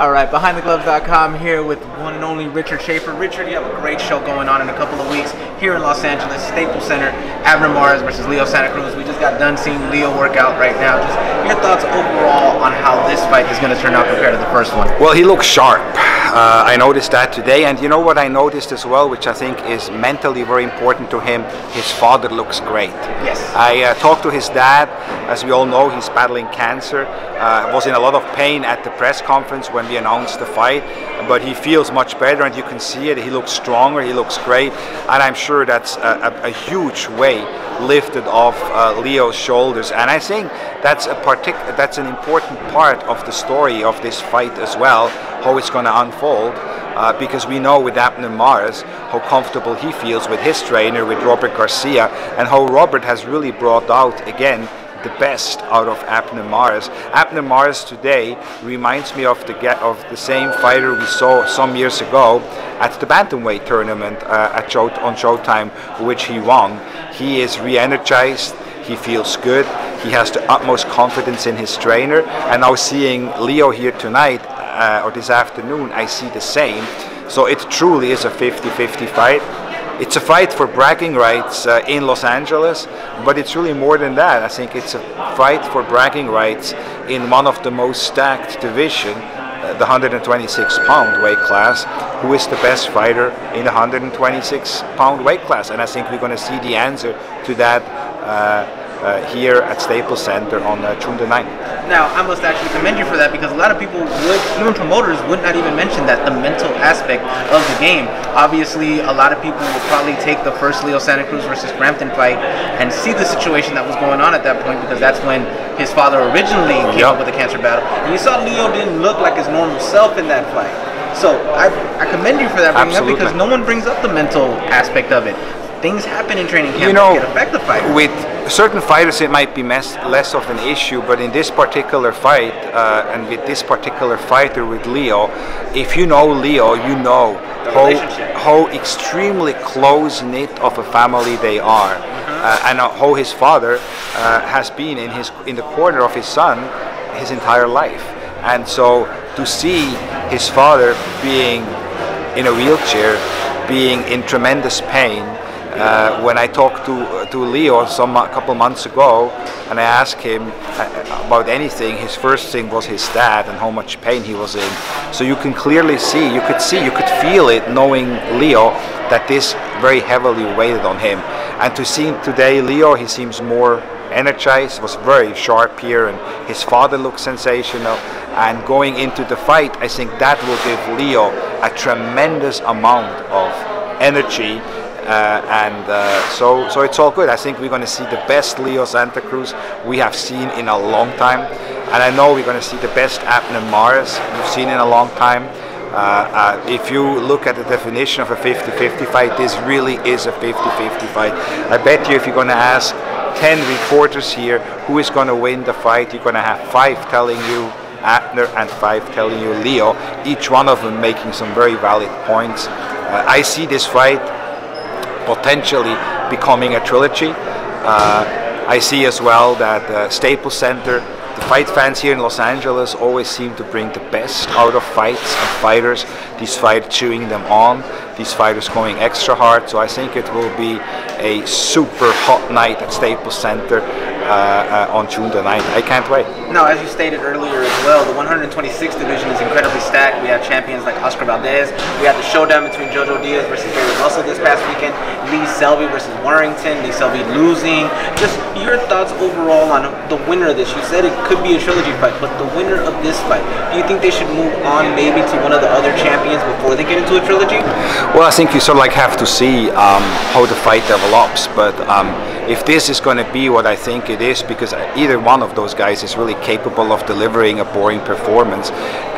All right, BehindTheGloves.com here with one and only Richard Schaefer. Richard, you have a great show going on in a couple of weeks here in Los Angeles, Staples Center, Abner Mares versus Leo Santa Cruz. We just got done seeing Leo work out right now. Just your thoughts overall on how this fight is going to turn out compared to the first one. Well, he looks sharp. I noticed that today, and you know what I noticed as well, which I think is mentally very important to him, his father looks great. Yes. I talked to his dad. As we all know, he's battling cancer. Was in a lot of pain at the press conference when we announced the fight, but he feels much better, and you can see it. He looks stronger, he looks great, and I'm sure that's a huge weight lifted off Leo's shoulders, and I think that's an important part of the story of this fight as well, how it's going to unfold, because we know with Abner Mares how comfortable he feels with his trainer, with Robert Garcia, and how Robert has really brought out again the best out of Abner Mares. Abner Mares today reminds me of the same fighter we saw some years ago at the bantamweight tournament on Showtime, which he won. He is re-energized. He feels good. He has the utmost confidence in his trainer. And now seeing Leo here tonight or this afternoon, I see the same. So it truly is a 50-50 fight. It's a fight for bragging rights in Los Angeles, but it's really more than that. I think it's a fight for bragging rights in one of the most stacked division, the 126-pound weight class. Who is the best fighter in the 126-pound weight class? And I think we're going to see the answer to that here at Staples Center on June the 9th. Now, I must actually commend you for that, because a lot of people would, even promoters, would not even mention that, the mental aspect of the game. Obviously, a lot of people will probably take the first Leo Santa Cruz versus Frampton fight and see the situation that was going on at that point, because that's when his father originally came up with a cancer battle. And you saw Leo didn't look like his normal self in that fight. So I commend you for that, bringing up, because no one brings up the mental aspect of it. Things happen in training camp that can affect the fighter. With certain fighters it might be less of an issue, but in this particular fight and with this particular fighter with Leo, if you know Leo, you know how extremely close-knit of a family they are, and how his father has been in the corner of his son his entire life. And so to see his father being in a wheelchair, being in tremendous pain, when I talked to Leo a couple months ago, and I asked him about anything, his first thing was his dad and how much pain he was in. So you can clearly see, you could feel it, knowing Leo, that this very heavily weighed on him. And to see today, Leo, he seems more energized, was very sharp here, and his father looks sensational. And going into the fight, I think that will give Leo a tremendous amount of energy. So it's all good. I think we're going to see the best Leo Santa Cruz we have seen in a long time, and I know we're going to see the best Abner Mares we've seen in a long time. If you look at the definition of a 50-50 fight, this really is a 50-50 fight. I bet you if you're going to ask 10 reporters here who is going to win the fight, you're going to have 5 telling you Abner and 5 telling you Leo, each one of them making some very valid points. I see this fight potentially becoming a trilogy. I see as well that Staples Center, the fight fans here in Los Angeles always seem to bring the best out of fights and fighters. These fighters cheering them on, these fighters going extra hard. So I think it will be a super hot night at Staples Center on June the 9th. I can't wait. Now, as you stated earlier as well, the 126 division is incredibly stacked. We have champions like Oscar Valdez. We had the showdown between Jojo Diaz versus Gary Russell this past weekend. Lee Selby versus Warrington. Lee Selby losing. Just your thoughts overall on the winner of this. You said it could be a trilogy fight, but the winner of this fight, do you think they should move on maybe to one of the other champions before they get into a trilogy? Well, I think you sort of have to see how the fight develops, but if this is going to be what I think it is, because either one of those guys is really capable of delivering a boring performance,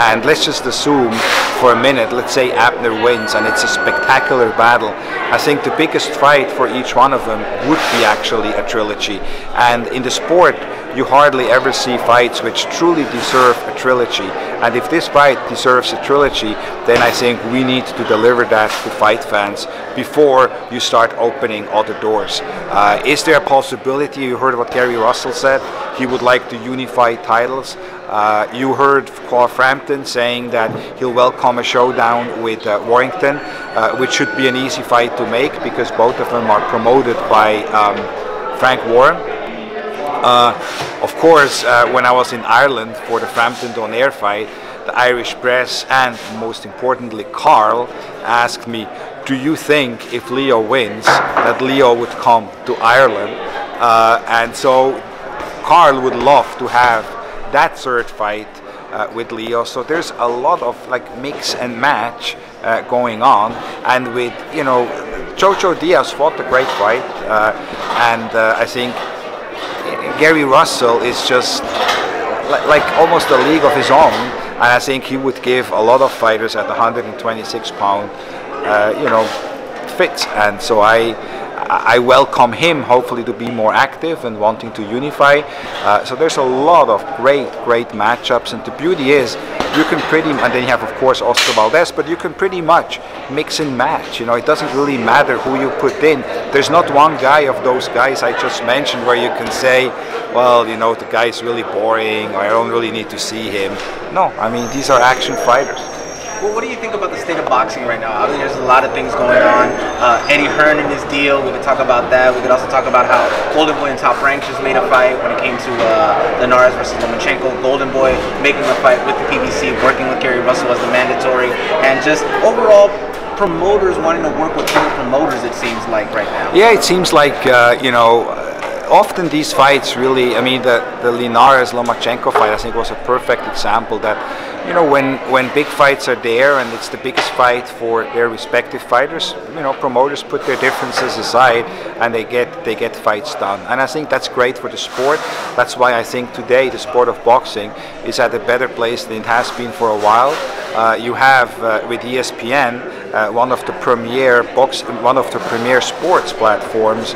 and let's just assume for a minute, let's say Abner wins and it's a spectacular battle, I think the biggest fight for each one of them would be actually a trilogy. And in the sport, you hardly ever see fights which truly deserve a trilogy. And if this fight deserves a trilogy, then I think we need to deliver that to fight fans before you start opening other doors. Is there a possibility? You heard what Gary Russell said. He would like to unify titles. You heard Paul Frampton saying that he'll welcome a showdown with Warrington, which should be an easy fight to make because both of them are promoted by Frank Warren. Of course, when I was in Ireland for the Frampton-Donaire fight, the Irish press and most importantly Carl asked me, do you think if Leo wins that Leo would come to Ireland? And so Carl would love to have that third fight with Leo. So there's a lot of like mix and match going on, and with Jojo Diaz fought a great fight, and I think Gary Russell is just like almost a league of his own, and I think he would give a lot of fighters at the 126 pound fits, and so I welcome him hopefully to be more active and wanting to unify. So there's a lot of great matchups, and the beauty is you can and then you have of course Oscar Valdez, but you can pretty much mix and match. It doesn't really matter who you put in. There's not one guy of those guys I just mentioned where you can say, well, the guy's really boring, or I don't really need to see him. No, I mean, these are action fighters. Well, what do you think about the state of boxing right now? Obviously, there's a lot of things going on. Eddie Hearn and his deal, we could talk about that. We could also talk about how Golden Boy and Top Rank just made a fight when it came to Linares versus Lomachenko. Golden Boy making a fight with the PBC, working with Gary Russell as the mandatory, and just overall promoters wanting to work with other promoters, it seems like right now. Yeah, it seems like, often these fights really, I mean, the Linares-Lomachenko fight, I think, was a perfect example that, when big fights are there and it's the biggest fight for their respective fighters, promoters put their differences aside and they get fights done. And I think that's great for the sport. That's why I think today the sport of boxing is at a better place than it has been for a while. You have with ESPN one of the premier sports platforms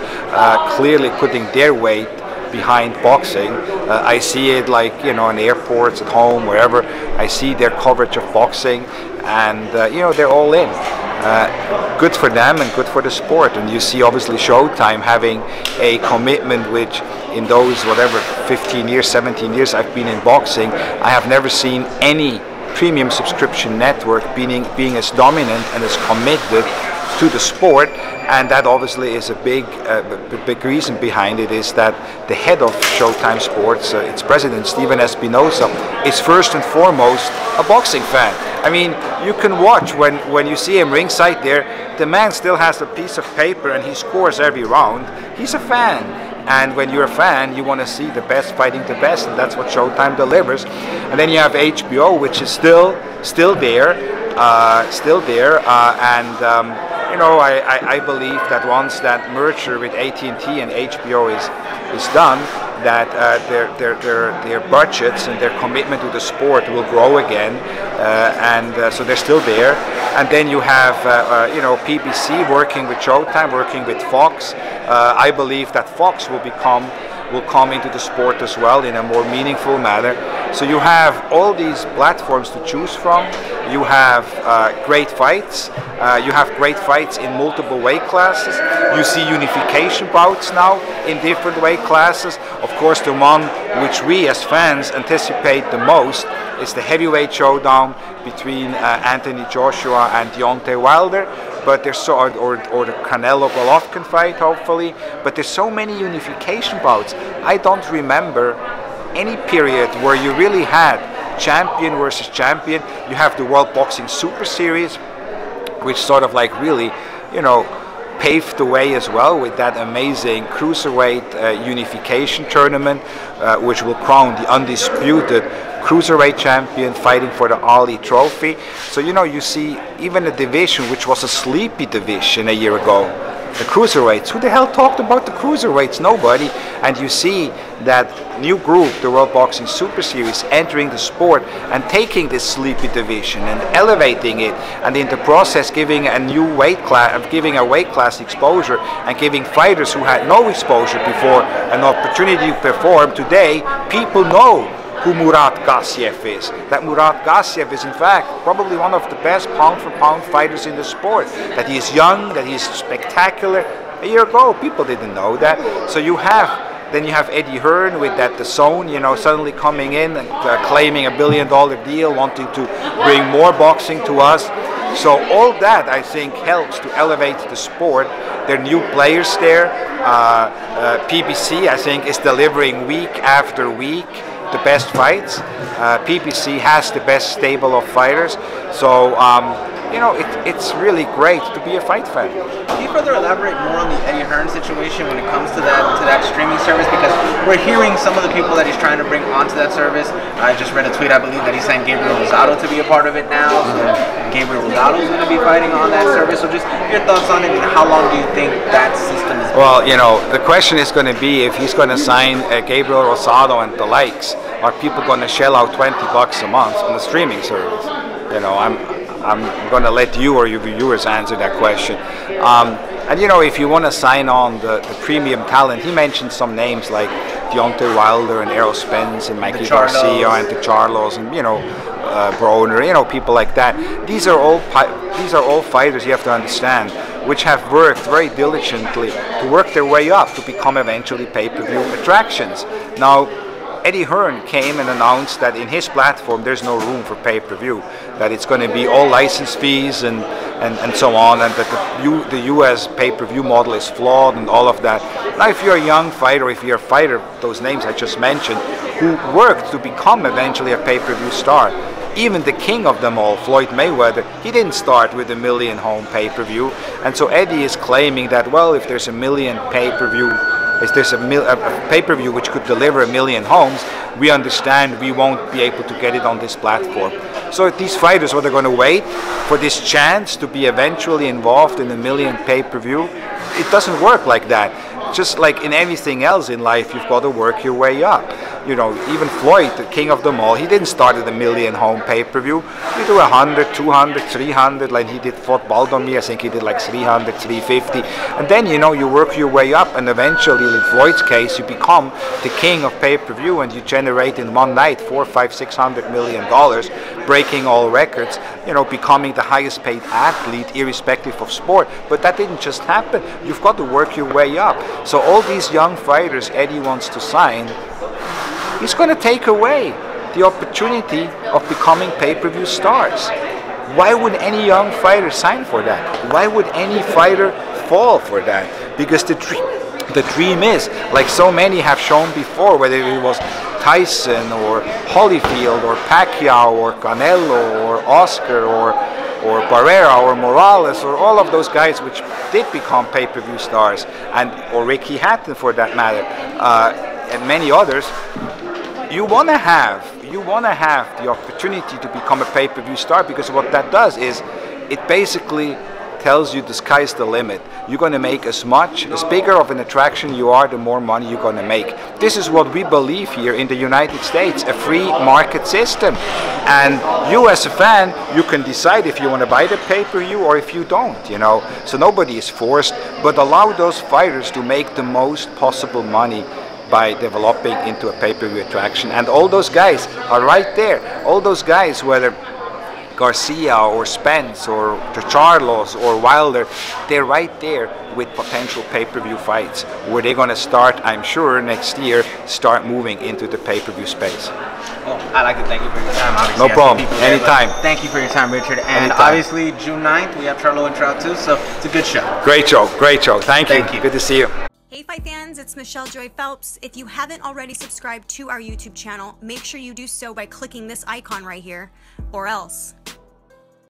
clearly putting their weight behind boxing. I see it like in airports, at home, wherever. I see their coverage of boxing, and they're all in. Good for them and good for the sport. And you see obviously Showtime having a commitment which in those 15 years, 17 years I've been in boxing, I have never seen any premium subscription network being as dominant and as committed to the sport. And that obviously is a big reason behind it, is that the head of Showtime Sports, its president Steven Espinosa, is first and foremost a boxing fan. I mean, you can watch when you see him ringside there, the man still has a piece of paper and he scores every round. He's a fan. And when you're a fan, you want to see the best fighting the best, and that's what Showtime delivers. And then you have HBO, which is still there, I believe that once that merger with AT&T and HBO is done, that their budgets and their commitment to the sport will grow again, so they're still there. And then you have PBC working with Showtime, working with Fox. I believe that Fox will come into the sport as well in a more meaningful manner. So you have all these platforms to choose from. You have great fights. You have great fights in multiple weight classes. You see unification bouts now in different weight classes. Of course, the one which we as fans anticipate the most is the heavyweight showdown between Anthony Joshua and Deontay Wilder. But there's or the Canelo Golovkin fight, hopefully. But there's so many unification bouts. I don't remember any period where you really had champion versus champion. You have the World Boxing Super Series, which sort of like really, paved the way as well with that amazing cruiserweight unification tournament, which will crown the undisputed cruiserweight champion fighting for the Ali Trophy. So you see even a division which was a sleepy division a year ago, the cruiserweights. Who the hell talked about the cruiserweights? Nobody. And you see that new group, the World Boxing Super Series, entering the sport and taking this sleepy division and elevating it, and in the process giving a new weight class, giving a weight class exposure, and giving fighters who had no exposure before an opportunity to perform. Today, people know who Murat Gassiev is. That Murat Gassiev is in fact probably one of the best pound-for-pound fighters in the sport. That he is young, that he is spectacular. A year ago, people didn't know that. So then you have Eddie Hearn with that Dazn, you know, suddenly coming in and claiming $1 billion deal, wanting to bring more boxing to us. So all that, I think, helps to elevate the sport. There are new players there. PBC, I think, is delivering week after week the best fights. PBC has the best stable of fighters. So, you know, it's really great to be a fight fan. Can you further elaborate more on the Eddie Hearn situation when it comes to that streaming service? Because we're hearing some of the people that he's trying to bring onto that service. I just read a tweet, I believe, that he signed Gabriel Rosado to be a part of it now. So Gabriel Rosado is going to be fighting on that service. So just your thoughts on it, and how long do you think that system is? Well, you know, the question is going to be if he's going to sign Gabriel Rosado and the likes. Are people going to shell out $20 a month on the streaming service? You know, I'm going to let you or your viewers answer that question. And you know, if you want to sign on the premium talent, he mentioned some names like Deontay Wilder and Errol Spence and Mikey Garcia and the Charlos and, you know, Broner, you know, people like that. These are all fighters, you have to understand, which have worked very diligently to work their way up to become eventually pay-per-view attractions. Now, Eddie Hearn came and announced that in his platform there's no room for pay-per-view, that it's going to be all license fees and so on, and that the US pay-per-view model is flawed and all of that. Now, if you're a young fighter, if you're a fighter, those names I just mentioned, who worked to become eventually a pay-per-view star, even the king of them all, Floyd Mayweather, he didn't start with 1 million home pay-per-view, and so Eddie is claiming that, well, if there's 1 million pay-per-view, if there's a pay-per-view which could deliver 1 million homes, we understand we won't be able to get it on this platform. So these fighters, are they going to wait for this chance to be eventually involved in 1 million pay-per-view? It doesn't work like that. Just like in everything else in life, you've got to work your way up. You know, even Floyd, the king of them all, he didn't start at 1 million home pay-per-view. You do 100, 200, 300, like he did fought Baldomir, I think he did like 300, 350. And then, you know, you work your way up, and eventually, in Floyd's case, you become the king of pay-per-view, and you generate in one night $400, $500, $600 million, breaking all records, you know, becoming the highest paid athlete irrespective of sport. But that didn't just happen. You've got to work your way up. So all these young fighters Eddie wants to sign, he's going to take away the opportunity of becoming pay-per-view stars. Why would any young fighter sign for that? Why would any fighter fall for that? Because the dream is, like so many have shown before, whether it was Tyson or Holyfield or Pacquiao or Canelo or Oscar or Barrera or Morales or all of those guys which did become pay-per-view stars, or Ricky Hatton for that matter, and many others. You want to have the opportunity to become a pay-per-view star, because what that does is it basically tells you the sky's the limit. You're going to make as bigger of an attraction you are, the more money you're going to make. This is what we believe here in the United States, a free market system. And you as a fan, you can decide if you want to buy the pay-per-view or if you don't, you know. So nobody is forced, but allow those fighters to make the most possible money by developing into a pay-per-view attraction. And all those guys are right there. All those guys, whether Garcia or Spence or the Charlos or Wilder, they're right there with potential pay-per-view fights where they're going to start, I'm sure, next year, start moving into the pay-per-view space. Well, I'd like to thank you for your time. Obviously, no problem. Anytime. Thank you for your time, Richard. And Anytime. Obviously, June 9th, we have Charlo and Trout too, so it's a good show. Great show. Great show. Thank you. Good to see you. Hey Fight fans, it's Michelle Joy Phelps. If you haven't already subscribed to our YouTube channel, make sure you do so by clicking this icon right here, or else